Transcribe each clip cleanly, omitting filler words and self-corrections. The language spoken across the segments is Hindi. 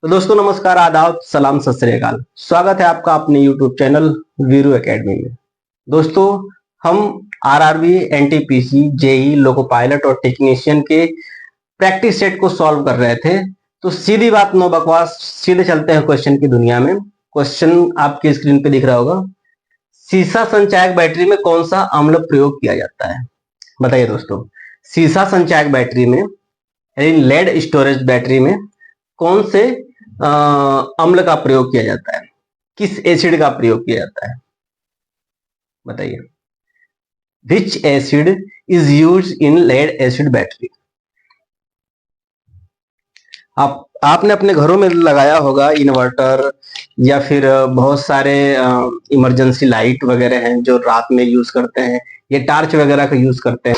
तो दोस्तों नमस्कार, आदाब, सलाम, सत श्री अकाल। स्वागत है आपका अपने यूट्यूब चैनल वीरू एकेडमी में। दोस्तों हम RRB, NTPC, JE, loco pilot और टेक्नीशियन के प्रैक्टिस सेट को सॉल्व कर रहे थे। तो सीधी बात, नो बकवास, सीधे चलते हैं क्वेश्चन की दुनिया में। क्वेश्चन आपके स्क्रीन पे दिख रहा होगा। सीसा संचायक बैटरी में कौन सा अम्ल प्रयोग किया जाता है? बताइए दोस्तों, सीसा संचायक बैटरी में यानी लेड स्टोरेज बैटरी में कौन से अम्ल का प्रयोग किया जाता है? किस एसिड का प्रयोग किया जाता है? बताइए। Which acid is use in lead acid battery? आपने अपने घरों में लगाया होगा इन्वर्टर या फिर बहुत सारे इमरजेंसी लाइट वगैरह हैं जो रात में यूज करते हैं, ये टार्च वगैरह का यूज करते हैं।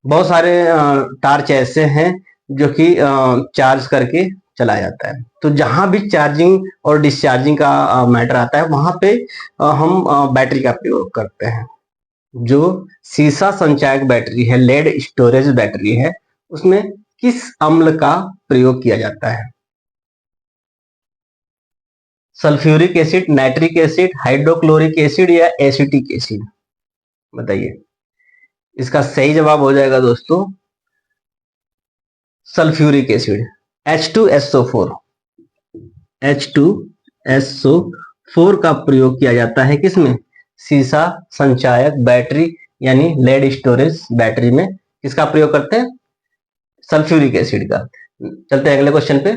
बहुत सारे टार्च ऐसे हैं जो कि चार्ज करके चला जाता है। तो जहां भी चार्जिंग और डिस्चार्जिंग का मैटर आता है वहां पे हम बैटरी का प्रयोग करते हैं। जो सीसा संचायक बैटरी है, लेड स्टोरेज बैटरी है, उसमें किस अम्ल का प्रयोग किया जाता है? Sulphuric acid, nitric acid, hydrochloric acid या एसिटिक एसिड? बताइए। इसका सही जवाब हो जाएगा दोस्तों सल्फ्यूरिक एसिड, H2SO4। H2SO4 का प्रयोग किया जाता है किसमें? सीसा संचायक बैटरी यानी लेड स्टोरेज बैटरी में किसका प्रयोग करते हैं? सल्फ्यूरिक एसिड का। चलते हैं अगले क्वेश्चन पे।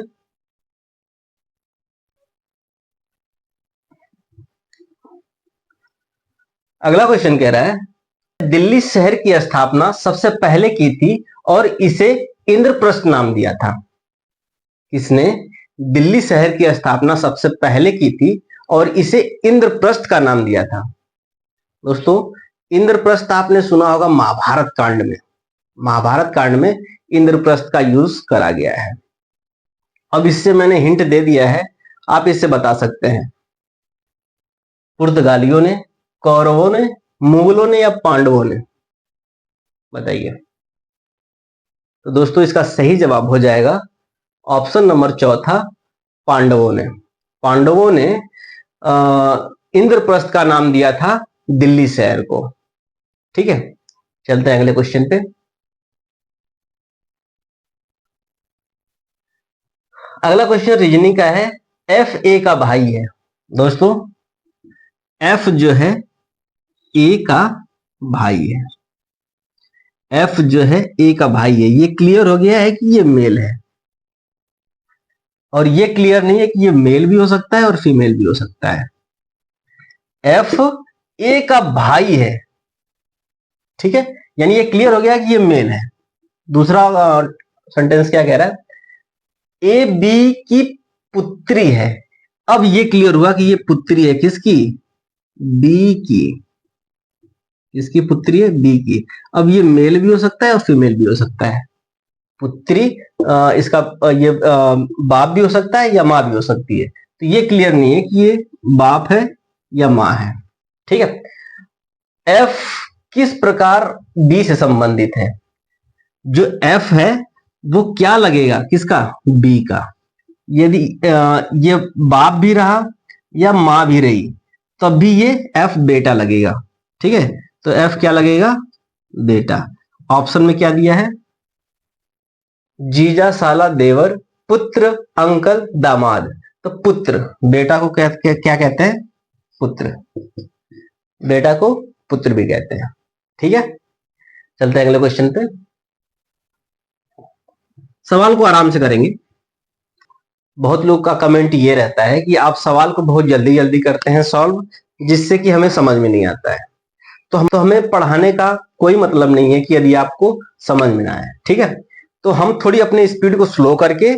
अगला क्वेश्चन कह रहा है दिल्ली शहर की स्थापना सबसे पहले की थी और इसे इंद्रप्रस्थ नाम दिया था। किसने दिल्ली शहर की स्थापना सबसे पहले की थी और इसे इंद्रप्रस्थ का नाम दिया था? दोस्तों इंद्रप्रस्थ आपने सुना होगा महाभारत कांड में। महाभारत कांड में इंद्रप्रस्थ का यूज करा गया है। अब इससे मैंने हिंट दे दिया है, आप इससे बता सकते हैं पुर्तगालियों ने, कौरवों ने, मुगलों ने या पांडवों ने? बताइए। तो दोस्तों इसका सही जवाब हो जाएगा ऑप्शन नंबर चौथा, पांडवों ने। पांडवों ने इंद्रप्रस्थ का नाम दिया था दिल्ली शहर को। ठीक है, चलते हैं अगले क्वेश्चन पे। अगला क्वेश्चन रीजनिंग का है। एफ ए का भाई है। दोस्तों एफ जो है ए का भाई है। एफ जो है ए का भाई है। ये क्लियर हो गया है कि ये मेल है, और ये क्लियर नहीं है कि ये मेल भी हो सकता है और फीमेल भी हो सकता है। एफ ए का भाई है, ठीक है, यानी ये क्लियर हो गया कि ये मेल है। दूसरा सेंटेंस क्या कह रहा है? ए बी की पुत्री है। अब ये क्लियर हुआ कि ये पुत्री है किसकी? बी की। किसकी पुत्री है? बी की। अब ये मेल भी हो सकता है और फीमेल भी हो सकता है। पुत्री इसका ये बाप भी हो सकता है या माँ भी हो सकती है। तो ये क्लियर नहीं है कि ये बाप है या माँ है। ठीक है। एफ किस प्रकार बी से संबंधित है? जो एफ है वो क्या लगेगा? किसका? बी का। यदि ये बाप भी रहा या माँ भी रही तब भी ये एफ बेटा लगेगा। ठीक है, तो एफ क्या लगेगा? बेटा। ऑप्शन में क्या दिया है? जीजा, साला, देवर, पुत्र, अंकल, दामाद। तो पुत्र, बेटा को क्या कहते हैं? पुत्र। बेटा को पुत्र भी कहते हैं। ठीक है, चलते हैं अगले क्वेश्चन पे। सवाल को आराम से करेंगे। बहुत लोग का कमेंट ये रहता है कि आप सवाल को बहुत जल्दी जल्दी करते हैं सॉल्व, जिससे कि हमें समझ में नहीं आता है। तो हमें पढ़ाने का कोई मतलब नहीं है कि यदि आपको समझ में ना आए। ठीक है, तो हम थोड़ी अपने स्पीड को स्लो करके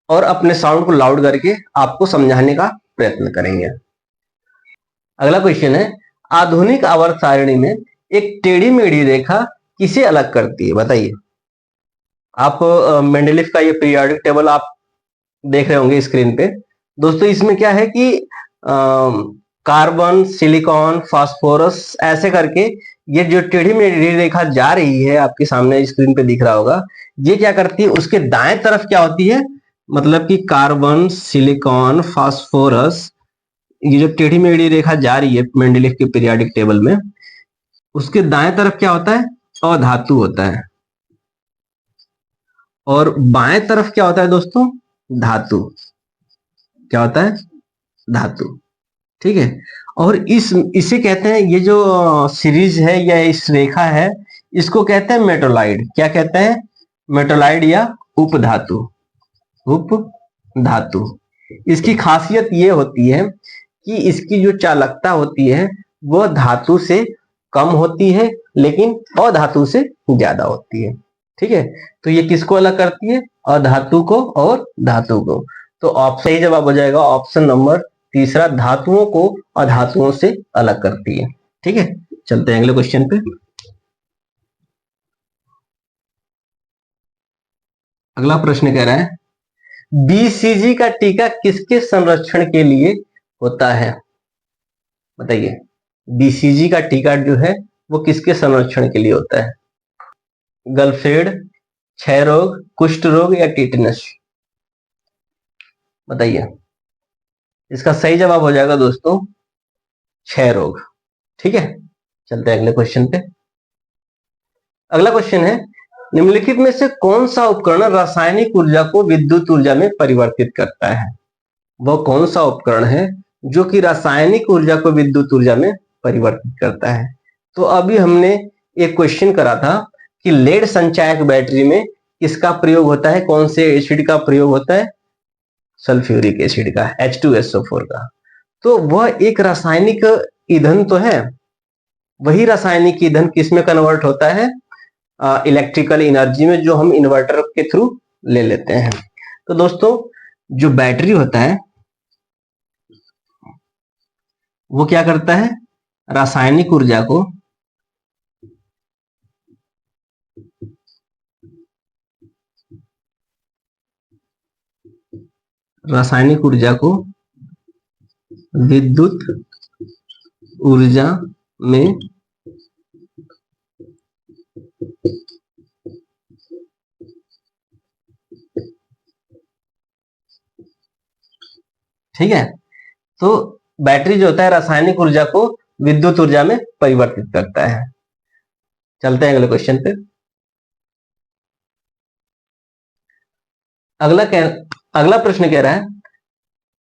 और अपने साउंड को लाउड करके आपको समझाने का प्रयत्न करेंगे। अगला क्वेश्चन है आधुनिक आवर्त सारणी में एक टेढ़ी मेढ़ी रेखा किसे अलग करती है? बताइए। आप मेंडलीफ का ये पीरियोडिक टेबल आप देख रहे होंगे स्क्रीन पे। दोस्तों इसमें क्या है कि कार्बन, सिलिकॉन, फास्फोरस ऐसे करके ये जो टेढ़ी मेढ़ी रेखा जा रही है आपके सामने स्क्रीन पे दिख रहा होगा, ये क्या करती है? उसके दाएं तरफ क्या होती है? मतलब कि कार्बन, सिलिकॉन, फास्फोरस, ये जो टेढ़ी मेढ़ी रेखा जा रही है मेंडलीव के पीरियोडिक टेबल में, उसके दाएं तरफ क्या होता है? अधातु होता है, और बाएं तरफ क्या होता है दोस्तों? धातु। क्या होता है? धातु। ठीक है। और इसे कहते हैं, ये जो सीरीज है या इस रेखा है, इसको कहते हैं मेटोलाइड। क्या कहते हैं? मेटोलाइड या उपधातु। उपधातु। इसकी खासियत ये होती है कि इसकी जो चालकता होती है वह धातु से कम होती है, लेकिन अधातु से ज्यादा होती है। ठीक है। तो ये किसको अलग करती है? अधातु को और धातु को। तो ऑप्शन सही जवाब हो जाएगा ऑप्शन नंबर तीसरा, धातुओं को अधातुओं से अलग करती है। ठीक है, चलते हैं अगले क्वेश्चन पे। अगला प्रश्न कह रहा है, बीसीजी का टीका किसके संरक्षण के लिए होता है? बताइए, बीसीजी का टीका जो है वो किसके संरक्षण के लिए होता है? गलफेड, क्षय रोग, कुष्ठ रोग या टिटनस? बताइए। इसका सही जवाब हो जाएगा दोस्तों क्षय रोग। ठीक है, चलते हैं अगले क्वेश्चन पे। अगला क्वेश्चन है, निम्नलिखित में से कौन सा उपकरण रासायनिक ऊर्जा को विद्युत ऊर्जा में परिवर्तित करता है? वह कौन सा उपकरण है जो कि रासायनिक ऊर्जा को विद्युत ऊर्जा में परिवर्तित करता है? तो अभी हमने एक क्वेश्चन करा था कि लेड संचायक बैटरी में किसका प्रयोग होता है? कौन से एसिड का प्रयोग होता है? सल्फ्यूरिक एसिड का, H2SO4 का। तो वह एक रासायनिक ईंधन तो है, वही रासायनिक ईंधन किस में कन्वर्ट होता है? इलेक्ट्रिकल एनर्जी में, जो हम इन्वर्टर के थ्रू ले लेते हैं। तो दोस्तों, जो बैटरी होता है वो क्या करता है? रासायनिक ऊर्जा को विद्युत ऊर्जा में ठीक है। तो बैटरी जो होता है रासायनिक ऊर्जा को विद्युत ऊर्जा में परिवर्तित करता है। चलते हैं अगले क्वेश्चन पे। अगला प्रश्न कह रहा है,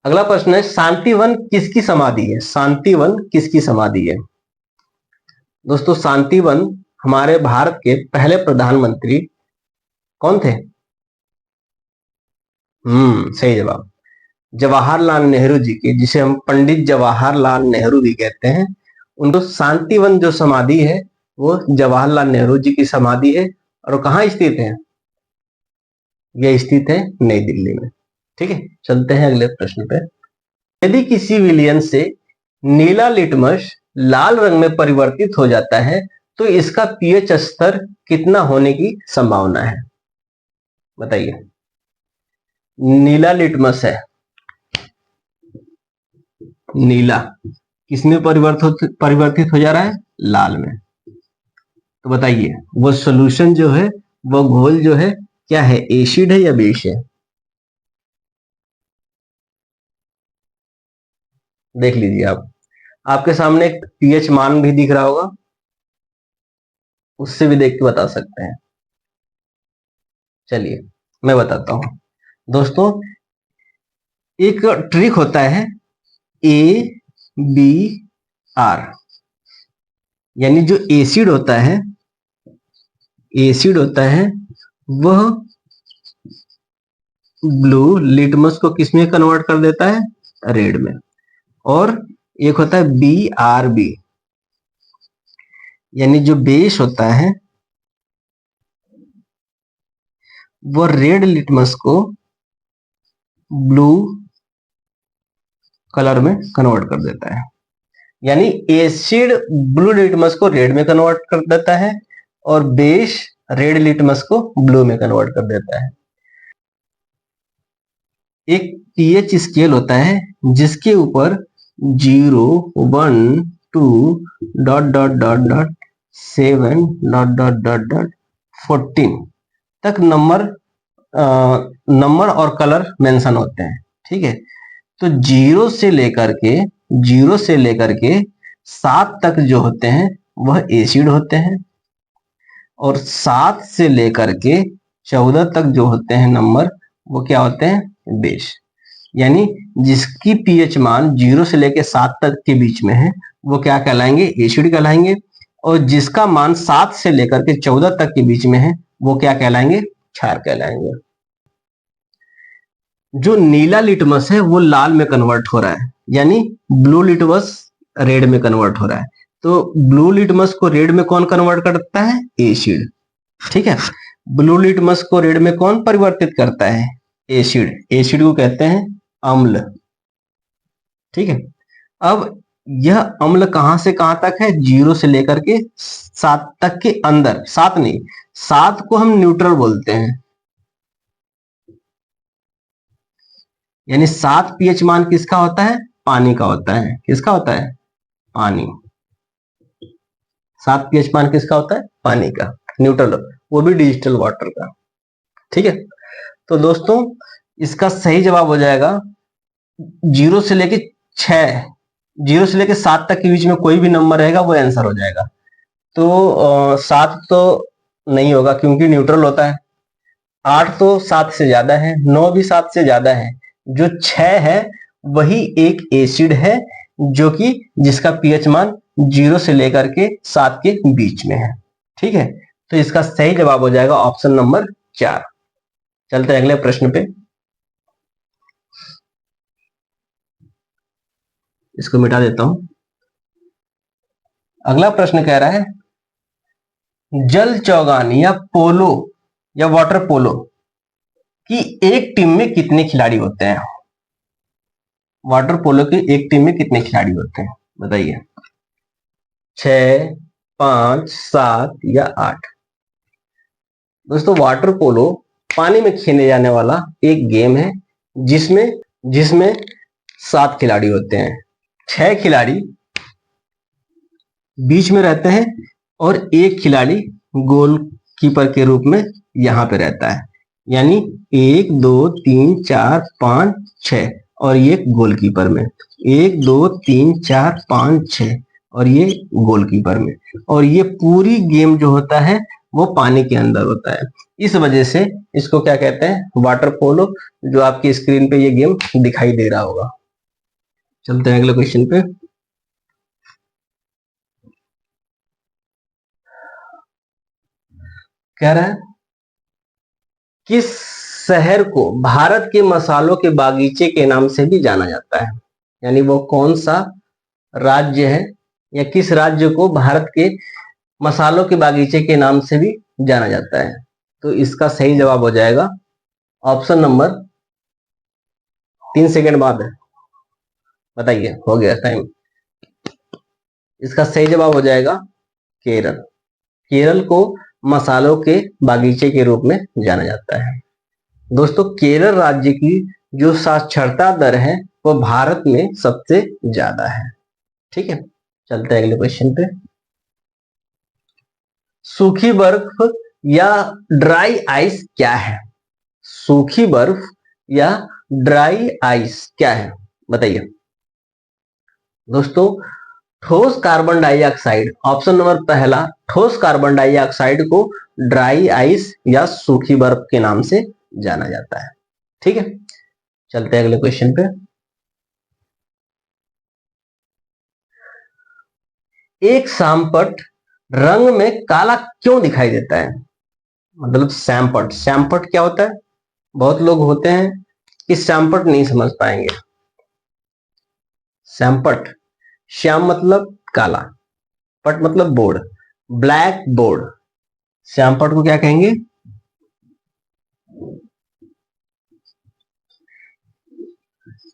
अगला प्रश्न है, शांतिवन किसकी समाधि है? शांतिवन किसकी समाधि है? दोस्तों, शांतिवन हमारे भारत के पहले प्रधानमंत्री कौन थे? सही जवाब जवाहरलाल नेहरू जी की, जिसे हम पंडित जवाहरलाल नेहरू भी कहते हैं। उनको शांतिवन जो समाधि है वो जवाहरलाल नेहरू जी की समाधि है। और वो कहाँ स्थित है? यह स्थित है नई दिल्ली में। ठीक है, चलते हैं अगले प्रश्न पे। यदि किसी विलयन से नीला लिटमस लाल रंग में परिवर्तित हो जाता है तो इसका पीएच स्तर कितना होने की संभावना है? बताइए। नीला लिटमस है, नीला किसमें परिवर्तित हो जा रहा है? लाल में। तो बताइए, वो सॉल्यूशन जो है, वो घोल जो है, क्या है? एसिड है या बेस है? देख लीजिए आप, आपके सामने एक पीएच मान भी दिख रहा होगा, उससे भी देख के बता सकते हैं। चलिए मैं बताता हूं दोस्तों। एक ट्रिक होता है ABR, यानी जो एसिड होता है वह ब्लू लिटमस को किस में कन्वर्ट कर देता है? रेड में। और एक होता है BRB, यानी जो बेस होता है वो रेड लिटमस को ब्लू कलर में कन्वर्ट कर देता है। यानी एसिड ब्लू लिटमस को रेड में कन्वर्ट कर देता है और बेस रेड लिटमस को ब्लू में कन्वर्ट कर देता है। एक पीएच स्केल होता है जिसके ऊपर 0, 1, 2 dot dot dot dot 7 dot dot dot dot 14 तक नंबर नंबर और कलर मेंशन होते हैं। ठीक है, तो जीरो से लेकर के 7 तक जो होते हैं वह एसिड होते हैं, और 7 से लेकर के 14 तक जो होते हैं नंबर वो क्या होते हैं, बेस। यानी जिसकी पीएच मान 0 से लेकर 7 तक के बीच में है वो क्या कहलाएंगे, एसिड कहलाएंगे, और जिसका मान 7 से लेकर के 14 तक के बीच में है वो क्या कहलाएंगे, क्षार कहलाएंगे। जो नीला लिटमस है वो लाल में कन्वर्ट हो रहा है, यानी ब्लू लिटमस रेड में कन्वर्ट हो रहा है। तो ब्लू लिटमस को रेड में कौन कन्वर्ट करता है, एसिड। ठीक है, ब्लू लिटमस को रेड में कौन परिवर्तित करता है, एसिड। एसिड को कहते हैं अम्ल। ठीक है, अब यह अम्ल कहां से कहां तक है, 0 से लेकर के 7 तक के अंदर। 7 नहीं, 7 को हम न्यूट्रल बोलते हैं, यानी 7 पीएच मान किसका होता है, पानी का होता है। किसका होता है, पानी। 7 पीएच मान किसका होता है, पानी का, न्यूट्रल, वो भी डिजिटल वाटर का। ठीक है, तो दोस्तों इसका सही जवाब हो जाएगा 0 से लेके 6, 0 से लेके 7 तक के बीच में कोई भी नंबर रहेगा वो आंसर हो जाएगा। तो 7 तो नहीं होगा क्योंकि न्यूट्रल होता है, 8 तो 7 से ज्यादा है, 9 भी 7 से ज्यादा है, जो 6 है वही एक एसिड है जो कि जिसका पीएच मान 0 से लेकर के 7 के बीच में है। ठीक है, तो इसका सही जवाब हो जाएगा ऑप्शन नंबर 4। चलते हैं अगले प्रश्न पे, इसको मिटा देता हूं। अगला प्रश्न कह रहा है जल चौगान या पोलो या वाटर पोलो की एक टीम में कितने खिलाड़ी होते हैं। वाटर पोलो की एक टीम में कितने खिलाड़ी होते हैं बताइए, 6, 5, 7 या 8। दोस्तों वाटर पोलो पानी में खेले जाने वाला एक गेम है जिसमें जिसमें 7 खिलाड़ी होते हैं। 6 खिलाड़ी बीच में रहते हैं और एक खिलाड़ी गोल कीपर के रूप में यहां पे रहता है, यानी 1, 2, 3, 4, 5, 6, और ये गोलकीपर में 1, 2, 3, 4, 5, 6, और ये गोलकीपर में। और ये पूरी गेम जो होता है वो पानी के अंदर होता है, इस वजह से इसको क्या कहते हैं, वाटर पोलो, जो आपकी स्क्रीन पे ये गेम दिखाई दे रहा होगा। चलते हैं अगले क्वेश्चन पे। कह रहा है किस शहर को भारत के मसालों के बागीचे के नाम से भी जाना जाता है, यानी वो कौन सा राज्य है या किस राज्य को भारत के मसालों के बागीचे के नाम से भी जाना जाता है। तो इसका सही जवाब हो जाएगा ऑप्शन नंबर 3 सेकंड बाद है, बताइए, हो गया टाइम। इसका सही जवाब हो जाएगा केरल। केरल को मसालों के बागीचे के रूप में जाना जाता है। दोस्तों केरल राज्य की जो साक्षरता दर है वो भारत में सबसे ज्यादा है। ठीक है, चलते हैं अगले क्वेश्चन पे। सूखी बर्फ या ड्राई आइस क्या है, सूखी बर्फ या ड्राई आइस क्या है बताइए। दोस्तों ठोस कार्बन डाइऑक्साइड, ऑप्शन नंबर पहला, ठोस कार्बन डाइऑक्साइड को ड्राई आइस या सूखी बर्फ के नाम से जाना जाता है। ठीक है, चलते हैं अगले क्वेश्चन पे। एक शामपट रंग में काला क्यों दिखाई देता है, मतलब सैमपट, सैमपट क्या होता है, बहुत लोग होते हैं कि सैमपट नहीं समझ पाएंगे। सैमपट, श्याम मतलब काला, पट मतलब बोर्ड, ब्लैक बोर्ड, सैमपट को क्या कहेंगे,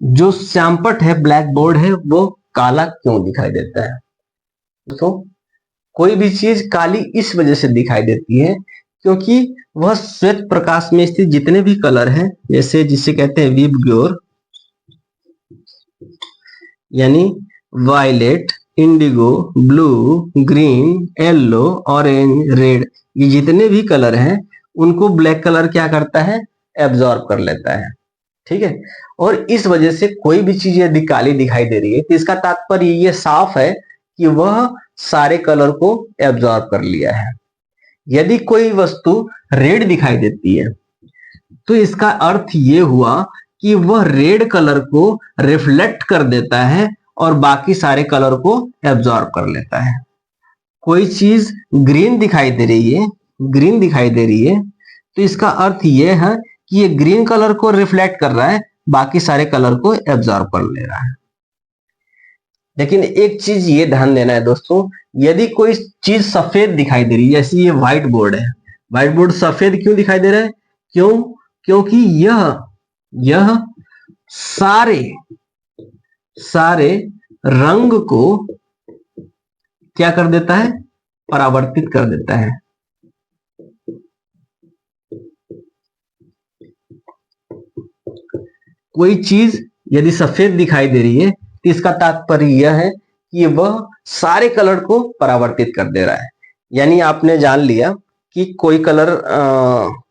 जो सैमपट है, ब्लैक बोर्ड है, वो काला क्यों दिखाई देता है। तो कोई भी चीज काली इस वजह से दिखाई देती है क्योंकि वह श्वेत प्रकाश में स्थित जितने भी कलर हैं, जैसे जिसे कहते हैं विबग्योर, यानी violet, indigo, blue, green, yellow, orange, red, ये जितने भी कलर हैं उनको ब्लैक कलर क्या करता है, एब्जॉर्ब कर लेता है। ठीक है, और इस वजह से कोई भी चीज यदि काली दिखाई दे रही है तो इसका तात्पर्य ये साफ है कि वह सारे कलर को एब्जॉर्ब कर लिया है। यदि कोई वस्तु रेड दिखाई देती है तो इसका अर्थ ये हुआ कि वह रेड कलर को रिफ्लेक्ट कर देता है और बाकी सारे कलर को एब्जॉर्ब कर लेता है। कोई चीज ग्रीन दिखाई दे रही है, ग्रीन दिखाई दे रही है, तो इसका अर्थ यह है कि ये ग्रीन कलर को रिफ्लेक्ट कर रहा है, बाकी सारे कलर को एब्जॉर्ब कर ले रहा है। लेकिन एक चीज ये ध्यान देना है दोस्तों, यदि कोई चीज सफेद दिखाई दे रही है, जैसे ये व्हाइट बोर्ड है, व्हाइट बोर्ड सफेद क्यों दिखाई दे रहा है? क्योंकि यह सारे रंग को क्या कर देता है? परावर्तित कर देता है। कोई चीज यदि सफेद दिखाई दे रही है तो इसका तात्पर्य यह है कि वह सारे कलर को परावर्तित कर दे रहा है। यानी आपने जान लिया कि कोई कलर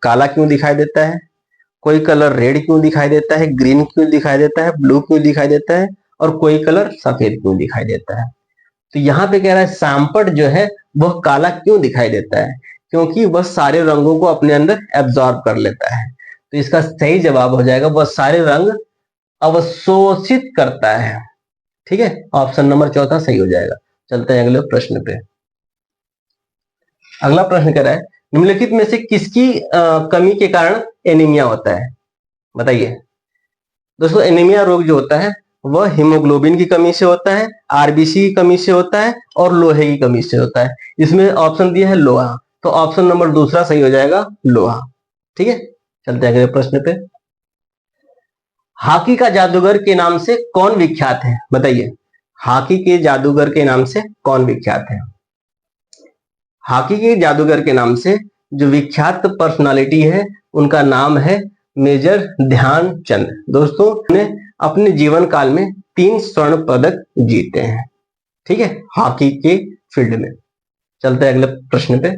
काला क्यों दिखाई देता है, कोई कलर रेड क्यों दिखाई देता है, ग्रीन क्यों दिखाई देता है, ब्लू क्यों दिखाई देता है, और कोई कलर सफेद क्यों दिखाई देता है। तो यहाँ पे कह रहा है सैंपट जो है वह काला क्यों दिखाई देता है? क्योंकि वह सारे रंगों को अपने अंदर एब्जॉर्ब कर लेता है। तो इसका सही जवाब हो जाएगा वह सारे रंग अवशोषित करता है। ठीक है, ऑप्शन नंबर चौथा सही हो जाएगा। चलते हैं अगले प्रश्न पे। अगला प्रश्न कह रहा है निम्नलिखित में से किसकी कमी के कारण एनीमिया होता है? बताइए दोस्तों, एनीमिया रोग जो होता है वह हीमोग्लोबिन की कमी से होता है, आरबीसी की कमी से होता है और लोहे की कमी से होता है। इसमें ऑप्शन दिया है लोहा, तो ऑप्शन नंबर दूसरा सही हो जाएगा, लोहा। ठीक है, चलते हैं अगले प्रश्न पे। हॉकी का जादूगर के नाम से कौन विख्यात है? बताइए, हॉकी के जादूगर के नाम से कौन विख्यात है? हॉकी के जादूगर के नाम से जो विख्यात पर्सनालिटी है उनका नाम है मेजर ध्यानचंद। दोस्तों ने अपने जीवन काल में 3 स्वर्ण पदक जीते हैं। ठीक है, हॉकी के फील्ड में। चलते हैं अगले प्रश्न पे।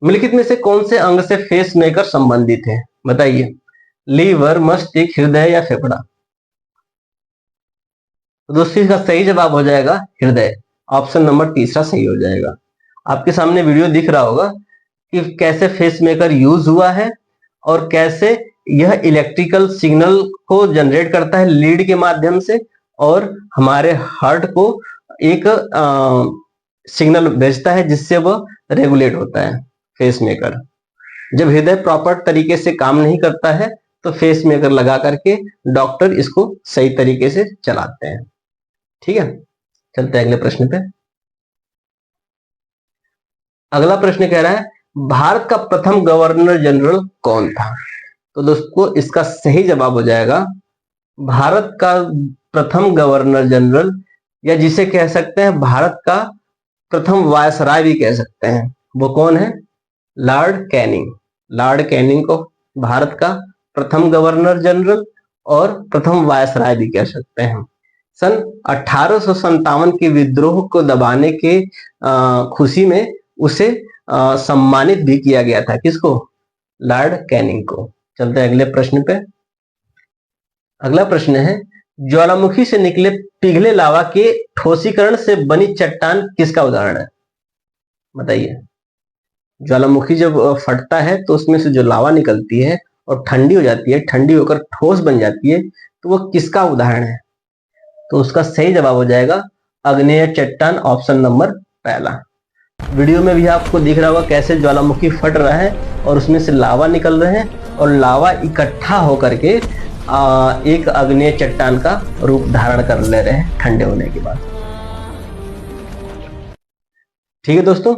निम्नलिखित में से कौन से अंग से फेस मेकर संबंधित है? बताइए, लीवर, मस्तिष्क, हृदय या फेफड़ा? तो दोस्तों इसका सही जवाब हो जाएगा हृदय। ऑप्शन नंबर तीसरा सही हो जाएगा। आपके सामने वीडियो दिख रहा होगा कि कैसे फेस मेकर यूज हुआ है और कैसे यह इलेक्ट्रिकल सिग्नल को जनरेट करता है लीड के माध्यम से और हमारे हार्ट को एक सिग्नल भेजता है जिससे वह रेगुलेट होता है फेस मेकर। जब हृदय प्रॉपर तरीके से काम नहीं करता है तो फेस मेकर लगा करके डॉक्टर इसको सही तरीके से चलाते हैं। ठीक है, चलते हैं अगले प्रश्न पे। अगला प्रश्न कह रहा है भारत का प्रथम गवर्नर जनरल कौन था? तो दोस्तों इसका सही जवाब हो जाएगा भारत का प्रथम गवर्नर जनरल, या जिसे कह सकते हैं भारत का प्रथम वायसराय भी कह सकते हैं, वो कौन है? Lord Canning. लॉर्ड कैनिंग को भारत का प्रथम गवर्नर जनरल और प्रथम वायसराय भी कह सकते हैं। सन 1857 के विद्रोह को दबाने के खुशी में उसे सम्मानित भी किया गया था। किसको? लॉर्ड कैनिंग को। चलते हैं अगले प्रश्न पे। अगला प्रश्न है ज्वालामुखी से निकले पिघले लावा के ठोसीकरण से बनी चट्टान किसका उदाहरण है? बताइए, ज्वालामुखी जब फटता है तो उसमें से जो लावा निकलती है और ठंडी हो जाती है, ठंडी होकर ठोस बन जाती है, तो वो किसका उदाहरण है? तो उसका सही जवाब हो जाएगा आग्नेय चट्टान, ऑप्शन नंबर पहला। वीडियो में भी आपको दिख रहा होगा कैसे ज्वालामुखी फट रहा है और उसमें से लावा निकल रहे हैं और लावा इकट्ठा होकर के एक आग्नेय चट्टान का रूप धारण कर ले रहे हैं ठंडे होने के बाद। ठीक है दोस्तों,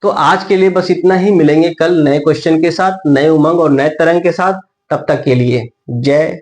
तो आज के लिए बस इतना ही। मिलेंगे कल नए क्वेश्चन के साथ, नए उमंग और नए तरंग के साथ। तब तक के लिए जय